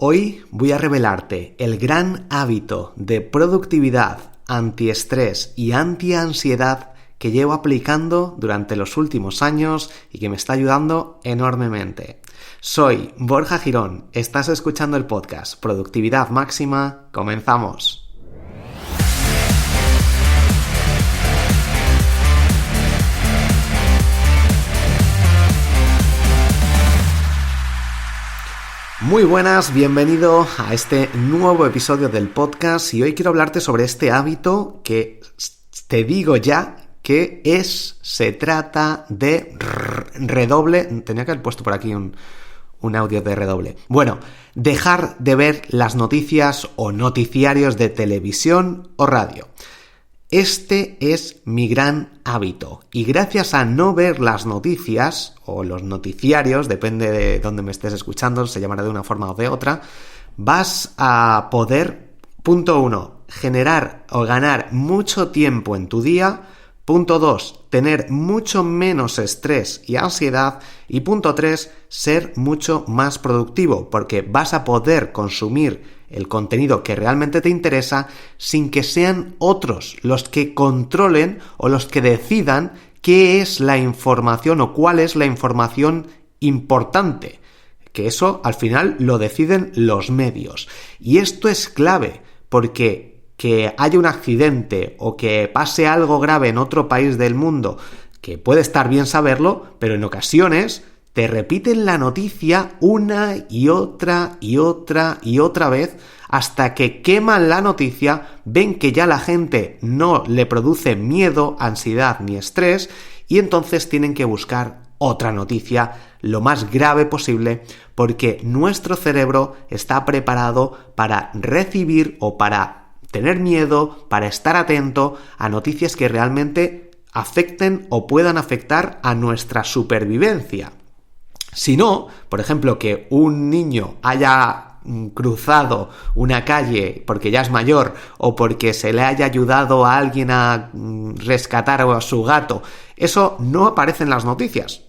Hoy voy a revelarte el gran hábito de productividad, antiestrés y antiansiedad que llevo aplicando durante los últimos años y que me está ayudando enormemente. Soy Borja Girón, estás escuchando el podcast Productividad Máxima, comenzamos. Muy buenas, bienvenido a este nuevo episodio del podcast y hoy quiero hablarte sobre este hábito que te digo ya que se trata de redoble. Tenía que haber puesto por aquí un audio de redoble. Bueno, dejar de ver las noticias o noticiarios de televisión o radio. Este es mi gran hábito y gracias a no ver las noticias o los noticiarios, depende de dónde me estés escuchando, se llamará de una forma o de otra, vas a poder, punto 1, generar o ganar mucho tiempo en tu día, punto 2, tener mucho menos estrés y ansiedad y punto 3, ser mucho más productivo porque vas a poder consumir el contenido que realmente te interesa sin que sean otros los que controlen o los que decidan qué es la información o cuál es la información importante. Que eso al final lo deciden los medios. Y esto es clave porque que haya un accidente o que pase algo grave en otro país del mundo, que puede estar bien saberlo, pero en ocasiones te repiten la noticia una y otra vez hasta que queman la noticia, ven que ya la gente no le produce miedo, ansiedad ni estrés y entonces tienen que buscar otra noticia lo más grave posible porque nuestro cerebro está preparado para recibir o para tener miedo, para estar atento a noticias que realmente afecten o puedan afectar a nuestra supervivencia. Si no, por ejemplo, que un niño haya cruzado una calle porque ya es mayor o porque se le haya ayudado a alguien a rescatar a su gato, eso no aparece en las noticias.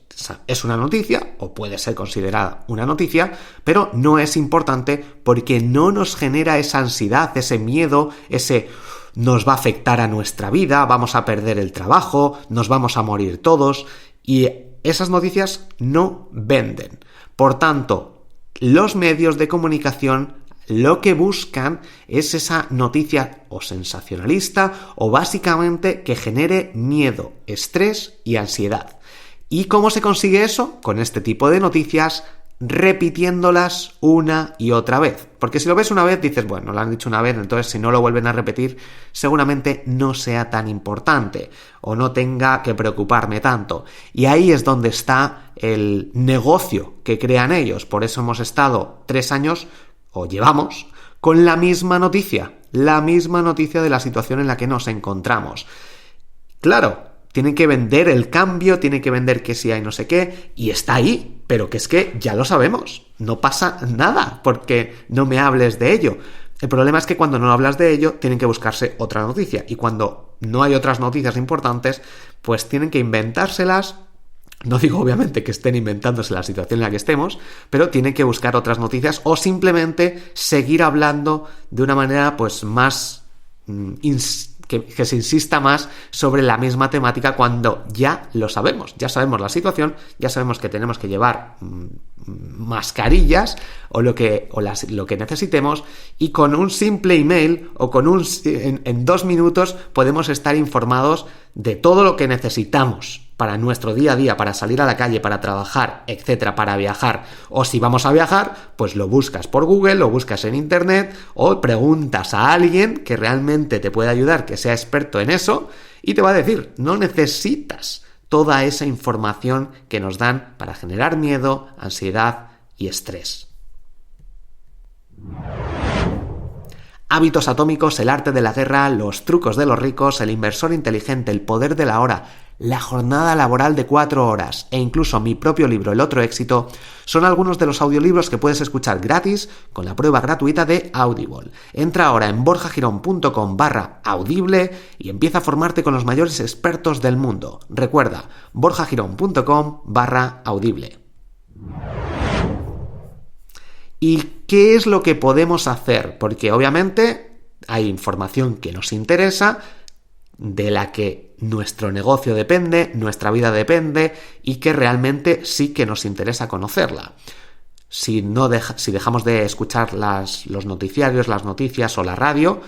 Es una noticia, o puede ser considerada una noticia, pero no es importante porque no nos genera esa ansiedad, ese miedo, ese nos va a afectar a nuestra vida, vamos a perder el trabajo, nos vamos a morir todos y esas noticias no venden. Por tanto, los medios de comunicación lo que buscan es esa noticia o sensacionalista o básicamente que genere miedo, estrés y ansiedad. ¿Y cómo se consigue eso? Con este tipo de noticias, repitiéndolas una y otra vez. Porque si lo ves una vez, dices, bueno, lo han dicho una vez, entonces si no lo vuelven a repetir, seguramente no sea tan importante o no tenga que preocuparme tanto. Y ahí es donde está el negocio que crean ellos. Por eso hemos estado 3 años, o llevamos, con la misma noticia de la situación en la que nos encontramos. Claro, tienen que vender el cambio, tienen que vender que sí hay no sé qué, y está ahí, pero que es que ya lo sabemos, no pasa nada porque no me hables de ello. El problema es que cuando no hablas de ello, tienen que buscarse otra noticia, y cuando no hay otras noticias importantes, pues tienen que inventárselas. No digo obviamente que estén inventándose la situación en la que estemos, pero tienen que buscar otras noticias o simplemente seguir hablando de una manera pues más que se insista más sobre la misma temática cuando ya lo sabemos, ya sabemos la situación, ya sabemos que tenemos que llevar mascarillas o lo que necesitemos y con un simple email o en 2 minutos podemos estar informados de todo lo que necesitamos para nuestro día a día, para salir a la calle, para trabajar, etcétera, para viajar. O si vamos a viajar, pues lo buscas por Google, lo buscas en Internet o preguntas a alguien que realmente te pueda ayudar, que sea experto en eso y te va a decir, no necesitas toda esa información que nos dan para generar miedo, ansiedad y estrés. Hábitos atómicos, el arte de la guerra, los trucos de los ricos, el inversor inteligente, el poder de la hora, la jornada laboral de 4 horas e incluso mi propio libro El otro éxito son algunos de los audiolibros que puedes escuchar gratis con la prueba gratuita de Audible. Entra ahora en borjagirón.com/audible y empieza a formarte con los mayores expertos del mundo. Recuerda, borjagirón.com/audible. ¿Y ¿qué es lo que podemos hacer? Porque obviamente hay información que nos interesa, de la que nuestro negocio depende, nuestra vida depende y que realmente sí que nos interesa conocerla. Si dejamos de escuchar los noticiarios, las noticias o la radio,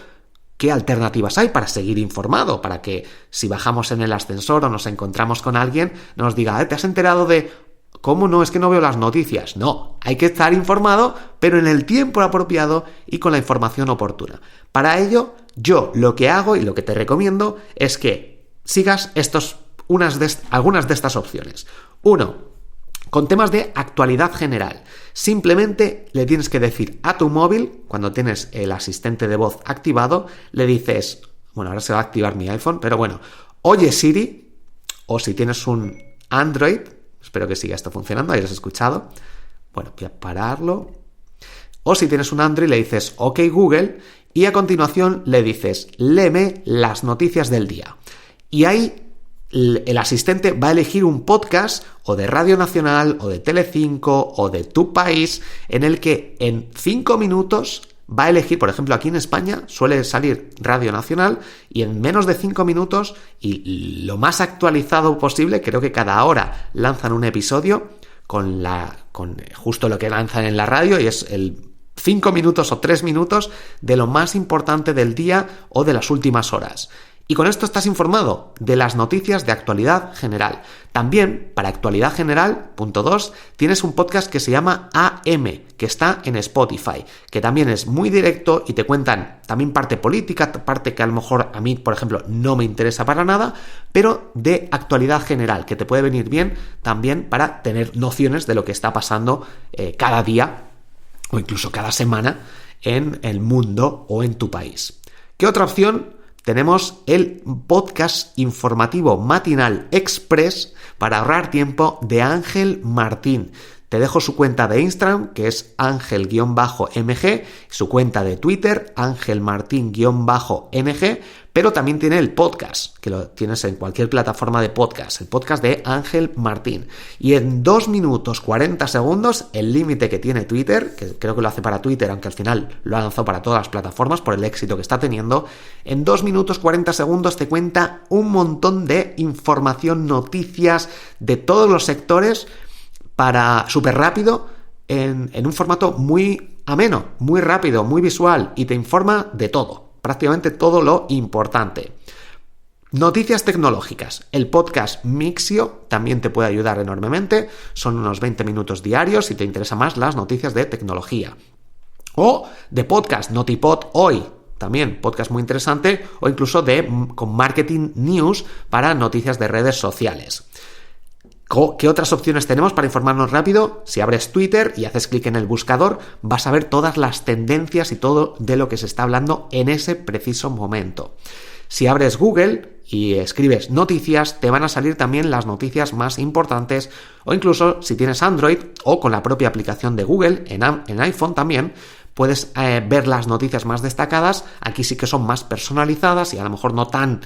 ¿qué alternativas hay para seguir informado? Para que si bajamos en el ascensor o nos encontramos con alguien, nos diga, ¿te has enterado de...? ¿Cómo no? Es que no veo las noticias. No, hay que estar informado, pero en el tiempo apropiado y con la información oportuna. Para ello, yo lo que hago y lo que te recomiendo es que sigas algunas de estas opciones. 1. Con temas de actualidad general. Simplemente le tienes que decir a tu móvil, cuando tienes el asistente de voz activado, le dices, bueno, ahora se va a activar mi iPhone, pero bueno, oye Siri, o si tienes un Android, espero que siga esto funcionando, hayas escuchado. Bueno, voy a pararlo. O si tienes un Android, le dices OK Google y a continuación le dices léeme las noticias del día. Y ahí el asistente va a elegir un podcast o de Radio Nacional o de Telecinco o de Tu País en el que en 5 minutos va a elegir, por ejemplo, aquí en España suele salir Radio Nacional y en menos de 5 minutos y lo más actualizado posible, creo que cada hora lanzan un episodio con justo lo que lanzan en la radio y es el 5 minutos o 3 minutos de lo más importante del día o de las últimas horas. Y con esto estás informado de las noticias de actualidad general. También, para actualidad general, punto 2, tienes un podcast que se llama AM, que está en Spotify, que también es muy directo y te cuentan también parte política, parte que a lo mejor a mí, por ejemplo, no me interesa para nada, pero de actualidad general, que te puede venir bien también para tener nociones de lo que está pasando cada día o incluso cada semana en el mundo o en tu país. ¿Qué otra opción? Tenemos el podcast informativo matinal express para ahorrar tiempo de Ángel Martín. Te dejo su cuenta de Instagram, que es ángel-mg, su cuenta de Twitter, ángelmartin-ng, pero también tiene el podcast, que lo tienes en cualquier plataforma de podcast, el podcast de Ángel Martín. Y en 2 minutos 40 segundos, el límite que tiene Twitter, que creo que lo hace para Twitter, aunque al final lo ha lanzado para todas las plataformas por el éxito que está teniendo, en 2 minutos 40 segundos te cuenta un montón de información, noticias de todos los sectores, para súper rápido, en un formato muy ameno, muy rápido, muy visual y te informa de todo, prácticamente todo lo importante. Noticias tecnológicas. El podcast Mixio también te puede ayudar enormemente, son unos 20 minutos diarios si te interesan más las noticias de tecnología. O de podcast Notipod Hoy, también podcast muy interesante, o incluso con Marketing News para noticias de redes sociales. ¿Qué otras opciones tenemos para informarnos rápido? Si abres Twitter y haces clic en el buscador, vas a ver todas las tendencias y todo de lo que se está hablando en ese preciso momento. Si abres Google y escribes noticias, te van a salir también las noticias más importantes, o incluso si tienes Android o con la propia aplicación de Google, en iPhone también, puedes ver las noticias más destacadas. Aquí sí que son más personalizadas y a lo mejor no tan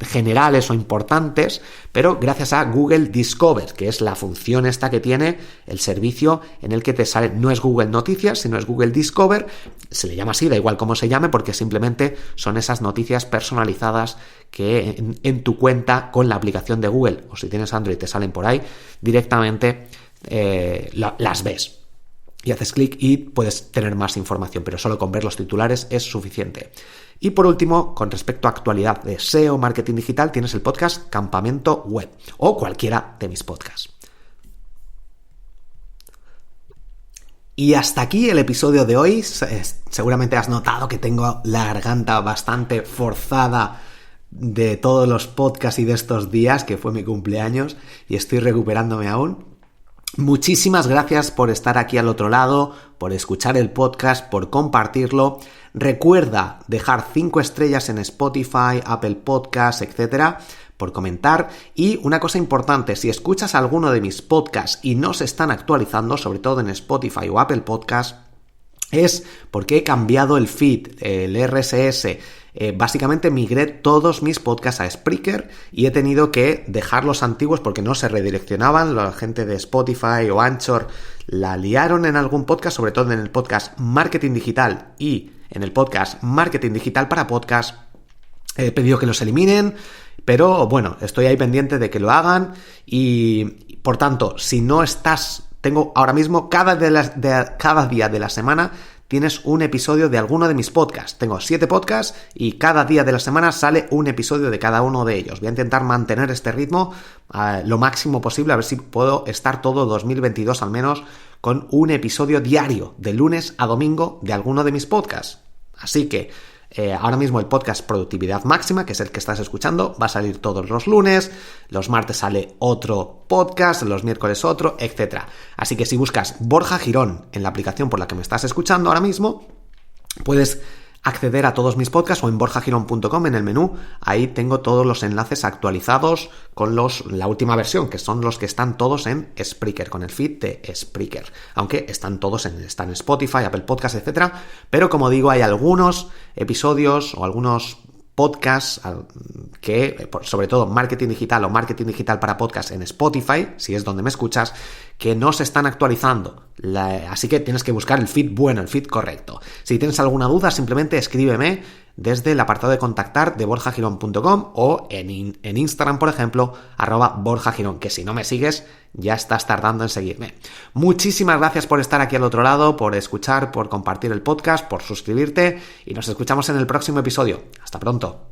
generales o importantes, pero gracias a Google Discover, que es la función esta que tiene el servicio en el que te sale, no es Google Noticias, sino es Google Discover, se le llama así, da igual cómo se llame, porque simplemente son esas noticias personalizadas que en tu cuenta con la aplicación de Google, o si tienes Android te salen por ahí, directamente las ves. Y haces clic y puedes tener más información, pero solo con ver los titulares es suficiente. Y por último, con respecto a actualidad de SEO, marketing digital, tienes el podcast Campamento Web o cualquiera de mis podcasts. Y hasta aquí el episodio de hoy. Seguramente has notado que tengo la garganta bastante forzada de todos los podcasts y de estos días, que fue mi cumpleaños, y estoy recuperándome aún. Muchísimas gracias por estar aquí al otro lado, por escuchar el podcast, por compartirlo. Recuerda dejar 5 estrellas en Spotify, Apple Podcasts, etcétera, por comentar. Y una cosa importante, si escuchas alguno de mis podcasts y no se están actualizando, sobre todo en Spotify o Apple Podcasts, es porque he cambiado el feed, el RSS. Básicamente migré todos mis podcasts a Spreaker y he tenido que dejar los antiguos porque no se redireccionaban. La gente de Spotify o Anchor la liaron en algún podcast, sobre todo en el podcast Marketing Digital y en el podcast Marketing Digital para Podcast. He pedido que los eliminen, pero bueno, estoy ahí pendiente de que lo hagan y por tanto, si no estás... Tengo ahora mismo cada día de la semana tienes un episodio de alguno de mis podcasts. Tengo 7 podcasts y cada día de la semana sale un episodio de cada uno de ellos. Voy a intentar mantener este ritmo lo máximo posible, a ver si puedo estar todo 2022 al menos con un episodio diario, de lunes a domingo, de alguno de mis podcasts. Así que ahora mismo el podcast Productividad Máxima, que es el que estás escuchando, va a salir todos los lunes, los martes sale otro podcast, los miércoles otro, etc. Así que si buscas Borja Girón en la aplicación por la que me estás escuchando ahora mismo, puedes acceder a todos mis podcasts o en borjagirón.com en el menú. Ahí tengo todos los enlaces actualizados con la última versión, que son los que están todos en Spreaker, con el feed de Spreaker. Aunque están todos están en Spotify, Apple Podcasts, etc. Pero como digo, hay algunos episodios o algunos podcasts que, sobre todo Marketing Digital o Marketing Digital para Podcast en Spotify, si es donde me escuchas, que no se están actualizando. Así que tienes que buscar el feed bueno, el feed correcto. Si tienes alguna duda, simplemente escríbeme desde el apartado de contactar de borjagirón.com o en Instagram, por ejemplo, @borjagirón, que si no me sigues, ya estás tardando en seguirme. Muchísimas gracias por estar aquí al otro lado, por escuchar, por compartir el podcast, por suscribirte y nos escuchamos en el próximo episodio. Hasta pronto.